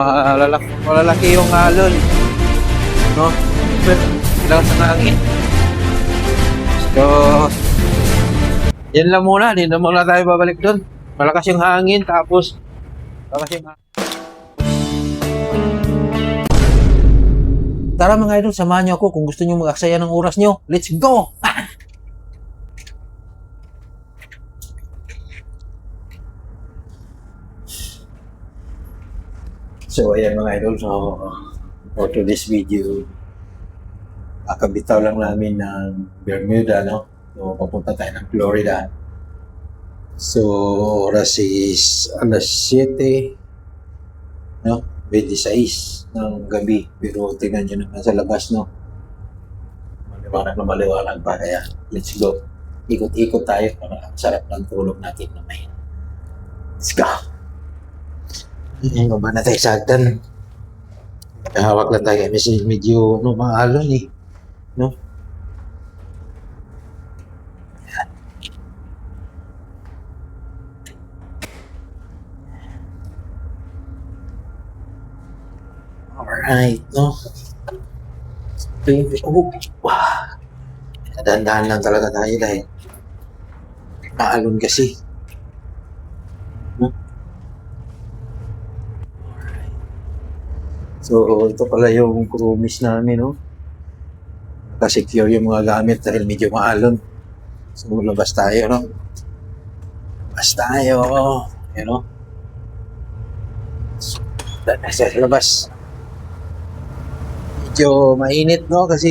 Malalaki yung alon, no? Pero lakas ng hangin. So, yan lang muna. Hindi na muna tayo babalik doon. Malakas yung hangin, tapos malakas yung hangin. Tara mga idol, samahan niyo ako kung gusto niyo mag-aksaya ng oras niyo. Let's go! So, ayan mga idol. So, for today's video, kakabitaw lang namin ng Bermuda, no? So, papunta tayo ng Florida. So, oras is alas 7, no? 26 ng gabi. Pero tingnan nyo naman sa labas, no? Maliwanag na maliwanag pa. Kaya, let's go. Ikot-ikot tayo para ang sarap ng tulog natin mamaya. Let's go! Baba na tayo sa hagdan. Hawak lang tayo. Medyo maalon eh. No? Alright, no? Oh, wow. Dahan-dahan lang talaga tayo dahil maalon kasi. No? So, ito pala yung cruise namin, no? Secure yung mga gamit dahil medyo maalon. So, labas tayo, no? Labas tayo, you know? Nasa labas. Medyo mainit, no? Kasi,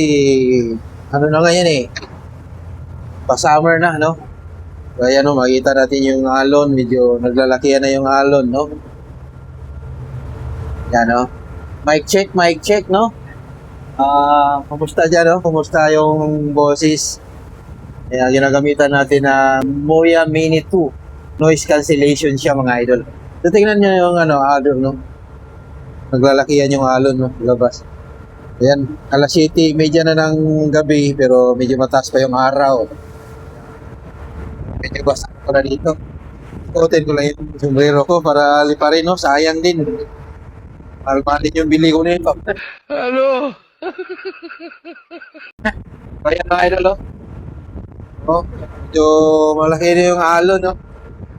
ano na ngayon eh, pa-summer na, no? Kaya, no, makita natin yung alon, medyo naglalakihan na yung alon, no? Yan, no? Mic check, no? Kumusta dyan, no? Kumusta yung boses? Ayan, ginagamitan natin na Moya Mini 2. Noise cancellation siya, mga idol. So, tingnan nyo yung, alon, no? Naglalakihan yung alon, no? Labas. Ayan, alas 7, medya na ng gabi, pero medyo mataas pa yung araw. Medyo basa ko na dito. Ikutin ko lang yung sombrero ko para liparin, no? Sayang din. Malman din yung bili ko nito. Ano? Kaya mga idol, no? Oh, medyo malaki na yung alon, no?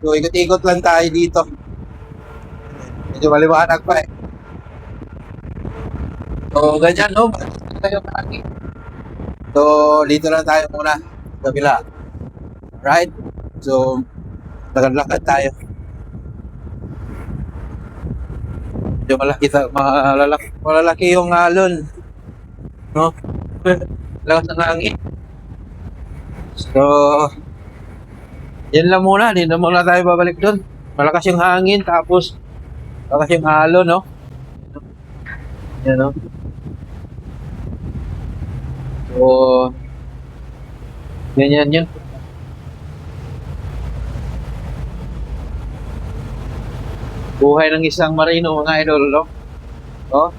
So, ikot-ikot lang tayo dito. Medyo maliwanag pa eh. So, ganyan, no? So, dito lang tayo muna. Kabila. Right? So, lakad-lakad tayo. Medyo malalaki yung alon. No? Lakas ng hangin. So, yan lang muna. Hindi na muna tayo babalik doon. Malakas yung hangin, tapos malakas yung alon, no? Yan, no? So, ganyan yun. Buhay ng isang marino, mga idol, no? Oh.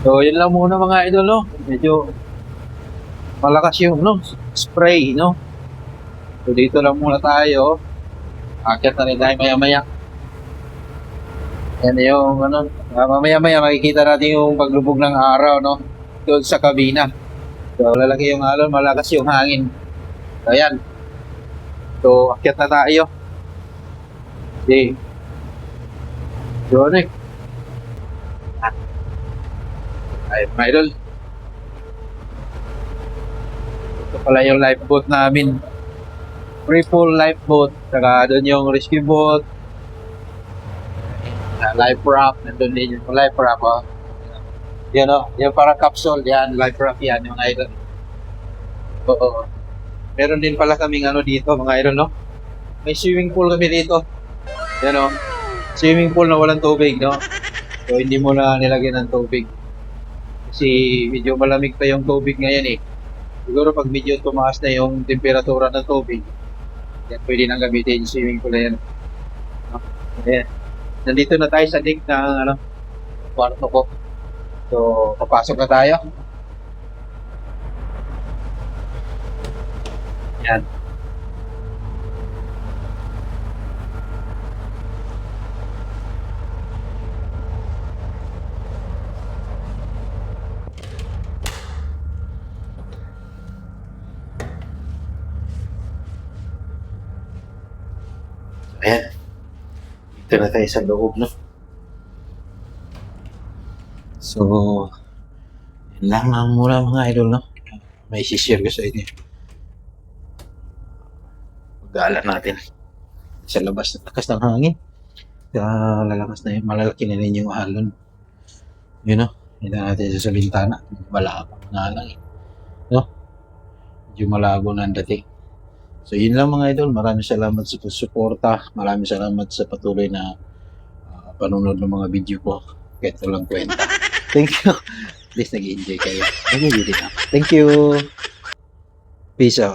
So, yun lang muna mga idol, no? Medyo malakas yung, no? Spray, no? So, dito lang muna tayo. Akyat na rin tayo maya-maya. Yan yung, mamaya-maya makikita natin yung paglubog ng araw, no? Doon sa kabina. So, lalaki yung alon, malakas yung hangin. So, ayan. So, akyat na tayo. Okay. So, next. Ay, mga idol. Ito pala yung lifeboat namin. Free pool lifeboat. Saka doon yung rescue boat. Life raft. Nandun din yung life raft. Oh. Yan o. Yung parang capsule. Yan. Life raft yan. Yung idol. Oo. Meron din pala kaming dito mga idol, no? May swimming pool kami dito. Yan o. Swimming pool na walang tubig, no? So, hindi mo na nilagyan ng tubig. Kasi medyo malamig pa yung tubig ngayon eh. Siguro pag medyo tumaas na yung temperatura ng tubig, yan pwede nang gamitin yung swimming pool na yan. Ayan. Nandito na tayo sa deck ng kwarto ko. So, papasok na tayo. Yan. Ayan. Dito na tayo sa loob, no? So, yun lang ang mura mga idol, no? May share ko sa inyo. Pag-aalan natin. Sa labas, lakas ng hangin. Kaya lalakas na yun. Malalaki na rin yung alon. Yun, no? Hindi natin sa bintana. Malabo na lang, eh. No? Medyo malabo na ang dating. So, yun lang mga idol. Maraming salamat sa suporta. Maraming salamat sa patuloy na panunod ng mga video ko. Kahit walang kwenta. Thank you. At least nag-enjoy kayo. Nag-enjoy din ako. Thank you. Peace out.